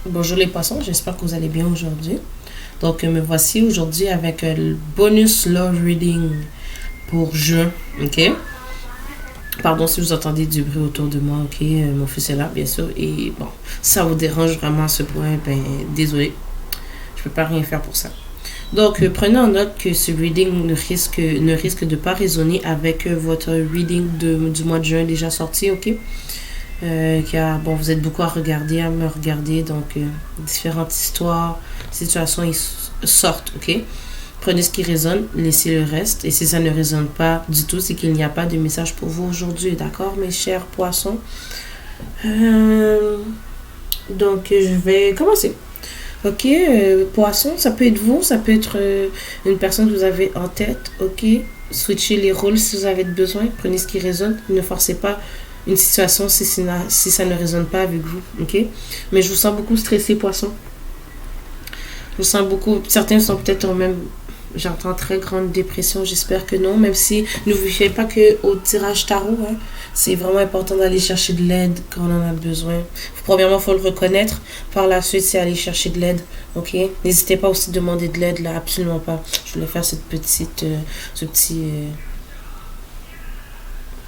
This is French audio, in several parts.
Bonjour les poissons, j'espère que vous allez bien aujourd'hui. Donc, me voici aujourd'hui avec le bonus love reading pour juin, ok? Pardon si vous entendez du bruit autour de moi, ok? Mon fils est là, bien sûr, et bon, si ça vous dérange vraiment à ce point, ben, désolé, je peux pas rien faire pour ça. Donc, prenez en note que ce reading ne risque de pas résonner avec votre reading du mois de juin déjà sorti, ok? Car bon, vous êtes beaucoup à me regarder, donc différentes histoires, situations sortent, ok? Prenez ce qui résonne, laissez le reste, et si ça ne résonne pas du tout, c'est qu'il n'y a pas de message pour vous aujourd'hui, d'accord, mes chers poissons? Donc, je vais commencer. Ok, poisson, ça peut être vous, ça peut être une personne que vous avez en tête, ok? Switchez les rôles si vous avez besoin, prenez ce qui résonne, ne forcez pas une situation si ça ne résonne pas avec vous, ok? Mais je vous sens beaucoup stressé, poisson. Je vous sens beaucoup, certains sont peut-être en même, j'entends très grande dépression, j'espère que non, même si ne vous fiez pas que au tirage tarot, hein. C'est vraiment important d'aller chercher de l'aide quand on en a besoin. Premièrement, il faut le reconnaître. Par la suite, c'est aller chercher de l'aide. Ok? N'hésitez pas aussi à demander de l'aide, là, absolument pas. Je voulais faire ce petit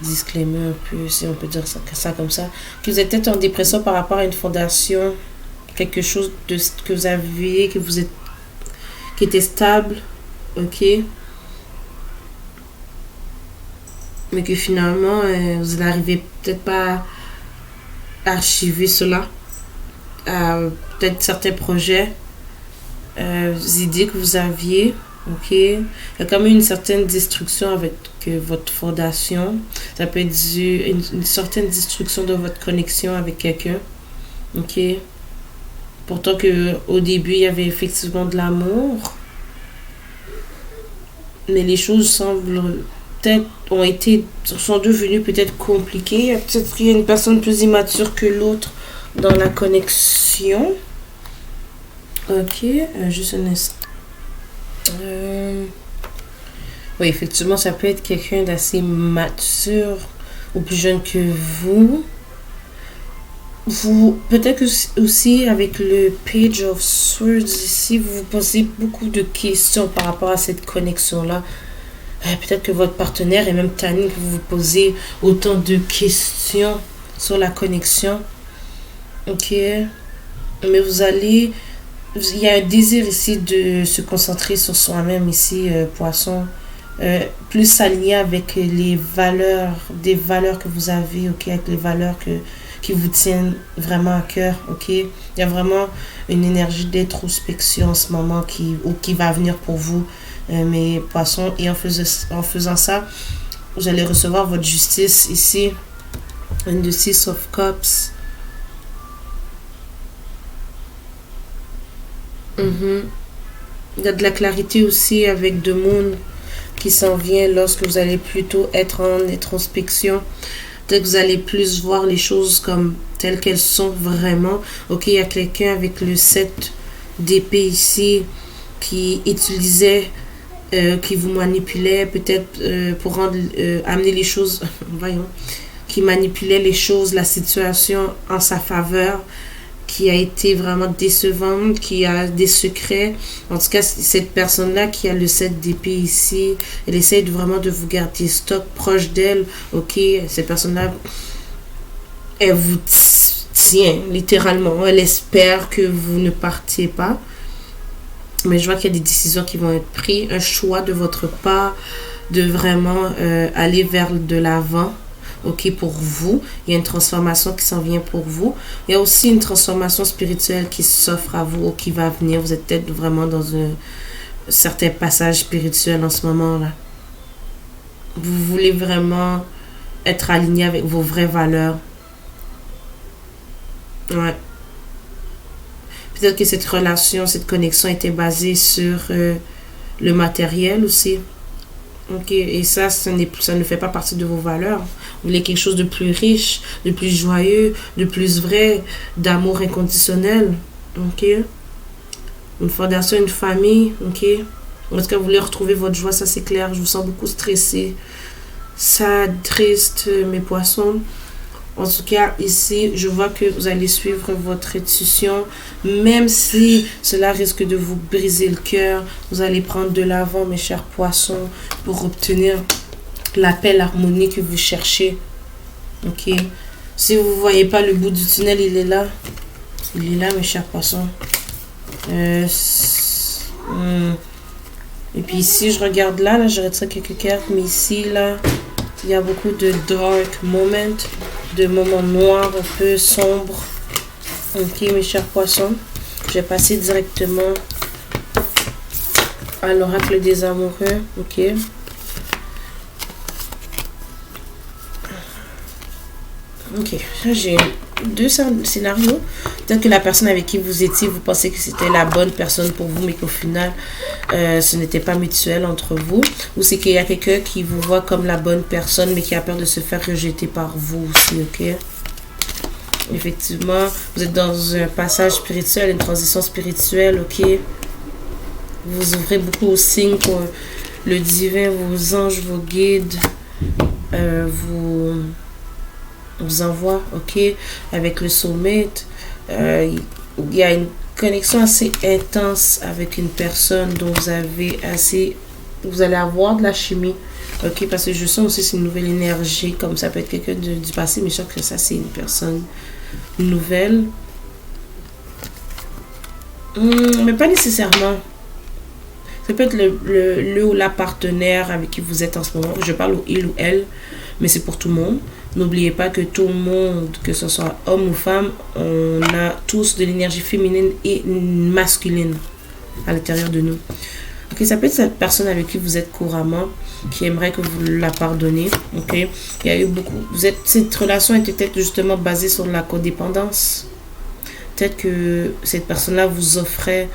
disclaimer un peu, si on peut dire ça comme ça. Que vous êtes peut-être en dépression par rapport à une fondation, quelque chose de ce que vous aviez, qui était stable. Ok? Mais que finalement, vous n'arrivez peut-être pas à archiver cela. Peut-être certains projets, idées que vous aviez, ok? Il y a quand même une certaine destruction avec votre fondation. Ça peut être dû à une certaine destruction de votre connexion avec quelqu'un, ok? Pourtant que au début, il y avait effectivement de l'amour, mais les choses semblent peut-être sont devenues peut-être compliquées. Peut-être qu'il y a une personne plus immature que l'autre dans la connexion. Ok, juste un instant. Oui, effectivement, ça peut être quelqu'un d'assez mature ou plus jeune que vous. Vous, peut-être que aussi avec le Page of Swords ici, vous vous posez beaucoup de questions par rapport à cette connexion-là. Peut-être que votre partenaire est même tanné que vous vous posez autant de questions sur la connexion. Ok. Mais il y a un désir ici de se concentrer sur soi-même ici, poisson. Plus s'aligner avec des valeurs que vous avez, ok, avec les valeurs qui vous tiennent vraiment à cœur, ok. Il y a vraiment une énergie d'introspection en ce moment qui va venir pour vous, mes poissons. Et en faisant ça, vous allez recevoir votre justice ici. Une de Six of Cups. Il y a de la clarité aussi avec The Moon qui s'en vient lorsque vous allez plutôt être en introspection. Peut-être que vous allez plus voir les choses comme telles qu'elles sont vraiment. Ok, il y a quelqu'un avec le 7 d'épée ici qui utilisait, qui vous manipulait peut-être pour amener les choses, voyons, qui manipulait les choses, la situation en sa faveur, qui a été vraiment décevante, qui a des secrets. En tout cas, cette personne-là qui a le 7 d'épée ici, elle essaie vraiment de vous garder stock proche d'elle. Ok, cette personne-là, elle vous tient littéralement. Elle espère que vous ne partiez pas. Mais je vois qu'il y a des décisions qui vont être prises, un choix de votre part de vraiment aller vers de l'avant. Ok, pour vous, il y a une transformation qui s'en vient pour vous. Il y a aussi une transformation spirituelle qui s'offre à vous ou qui va venir. Vous êtes peut-être vraiment dans un certain passage spirituel en ce moment-là. Vous voulez vraiment être aligné avec vos vraies valeurs. Ouais. Peut-être que cette relation, cette connexion était basée sur le matériel aussi. Ok, et ça ne fait pas partie de vos valeurs. Vous voulez quelque chose de plus riche, de plus joyeux, de plus vrai, d'amour inconditionnel. Ok, une fondation, une famille. Ok, en tout cas, vous voulez retrouver votre joie, ça c'est clair. Je vous sens beaucoup stressé, sad, triste, mes poissons. En tout cas, ici, je vois que vous allez suivre votre intuition. Même si cela risque de vous briser le cœur, vous allez prendre de l'avant, mes chers poissons, pour obtenir la paix, l'harmonie que vous cherchez. Ok. Si vous ne voyez pas le bout du tunnel, il est là. Il est là, mes chers poissons. Et puis ici, je regarde là, je retire quelques cartes. Mais ici, là, il y a beaucoup de dark moments, de moments noirs, un peu sombres. Ok, mes chers poissons. Je vais passer directement à l'oracle des amoureux. Ok. Ok, là j'ai deux scénarios. Peut-être que la personne avec qui vous étiez, vous pensez que c'était la bonne personne pour vous, mais qu'au final, ce n'était pas mutuel entre vous. Ou c'est qu'il y a quelqu'un qui vous voit comme la bonne personne, mais qui a peur de se faire rejeter par vous aussi, ok? Effectivement, vous êtes dans un passage spirituel, une transition spirituelle, ok? Vous ouvrez beaucoup aux signes que le divin, vos anges, vos guides, vous envoie, ok, avec le soulmate. Il y a une connexion assez intense avec une personne dont vous allez avoir de la chimie, ok, parce que je sens aussi c'est une nouvelle énergie, comme ça peut être quelqu'un du passé, mais je sens que ça c'est une personne nouvelle. Mais pas nécessairement. Ça peut être le ou la partenaire avec qui vous êtes en ce moment. Je parle au il ou elle, mais c'est pour tout le monde. N'oubliez pas que tout le monde, que ce soit homme ou femme, on a tous de l'énergie féminine et masculine à l'intérieur de nous. Ok, ça peut être cette personne avec qui vous êtes couramment, qui aimerait que vous la pardonnez. Ok, il y a eu beaucoup. Cette relation était peut-être justement basée sur la codépendance. Peut-être que cette personne-là vous offrait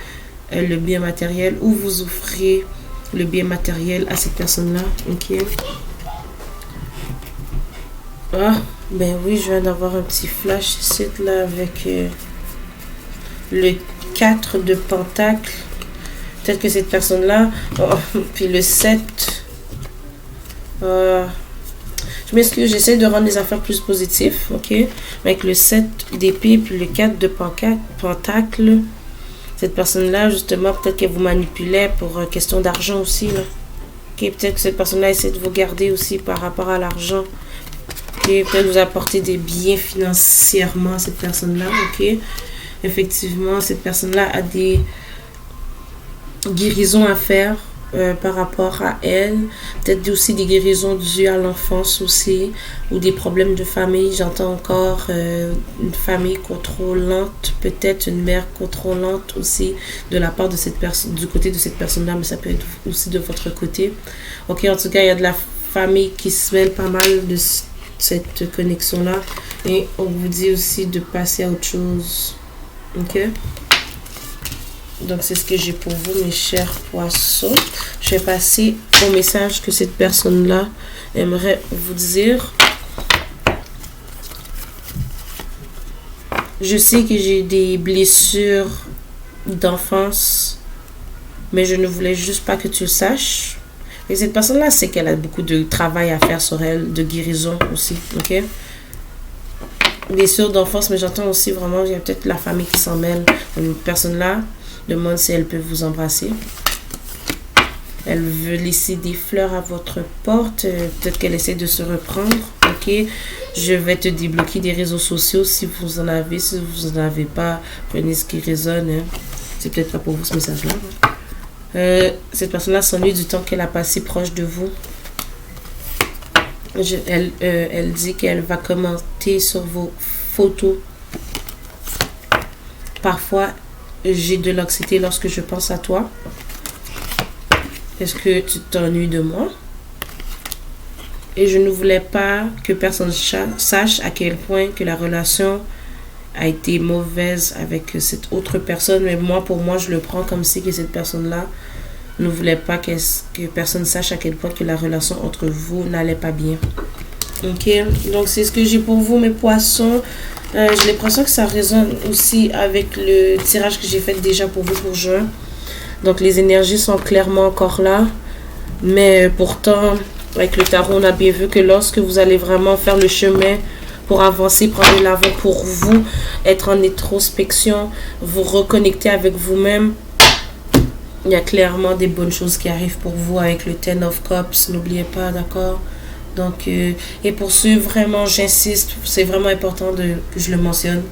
le bien matériel ou vous offrez le bien matériel à cette personne-là. Ok. Ah, ben oui, je viens d'avoir un petit flash ici, là, avec le 4 de Pentacle. Peut-être que cette personne-là... Oh, puis le 7... je m'excuse, j'essaie de rendre les affaires plus positives, ok? Avec le 7 d'épée, puis le 4 de Pentacle. Cette personne-là, justement, peut-être qu'elle vous manipulait pour question d'argent aussi, là. Ok, peut-être que cette personne-là essaie de vous garder aussi par rapport à l'argent. Ok, peut-être vous apporter des biens financièrement à cette personne-là, ok. Effectivement, cette personne-là a des guérisons à faire par rapport à elle. Peut-être aussi des guérisons dues à l'enfance aussi, ou des problèmes de famille. J'entends encore une famille contrôlante, peut-être une mère contrôlante aussi de la part de cette personne, du côté de cette personne-là, mais ça peut être aussi de votre côté. Ok, en tout cas, il y a de la famille qui se mêle pas mal de cette connexion-là. Et on vous dit aussi de passer à autre chose. Ok? Donc, c'est ce que j'ai pour vous, mes chers poissons. Je vais passer au message que cette personne-là aimerait vous dire. Je sais que j'ai des blessures d'enfance, mais je ne voulais juste pas que tu le saches. Et cette personne-là sait qu'elle a beaucoup de travail à faire sur elle, de guérison aussi, ok? Blessures d'enfance, mais j'entends aussi vraiment, il y a peut-être la famille qui s'en mêle. Une personne-là demande si elle peut vous embrasser. Elle veut laisser des fleurs à votre porte. Peut-être qu'elle essaie de se reprendre, ok? Je vais te débloquer des réseaux sociaux si vous en avez. Si vous n'en avez pas, prenez ce qui résonne. Hein. C'est peut-être pas pour vous ce message-là. Hein. Cette personne-là s'ennuie du temps qu'elle a passé proche de vous. Elle dit qu'elle va commenter sur vos photos. Parfois, j'ai de l'anxiété lorsque je pense à toi. Est-ce que tu t'ennuies de moi? Et je ne voulais pas que personne sache à quel point que la relation a été mauvaise avec cette autre personne, mais moi, pour moi, je le prends comme si que cette personne-là ne voulait pas que personne sache à quel point que la relation entre vous n'allait pas bien. Ok, donc c'est ce que j'ai pour vous, mes poissons. J'ai l'impression que ça résonne aussi avec le tirage que j'ai fait déjà pour vous pour juin. Donc les énergies sont clairement encore là, mais pourtant, avec le tarot, on a bien vu que lorsque vous allez vraiment faire le chemin pour avancer, prendre de l'avant pour vous, être en introspection, vous reconnecter avec vous-même. Il y a clairement des bonnes choses qui arrivent pour vous avec le Ten of Cups, n'oubliez pas, d'accord? Donc, et pour ceux, vraiment, j'insiste, c'est vraiment important que je le mentionne.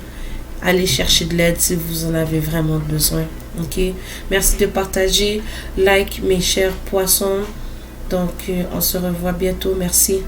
Allez chercher de l'aide si vous en avez vraiment besoin. Ok? Merci de partager. Like mes chers poissons. Donc, on se revoit bientôt. Merci.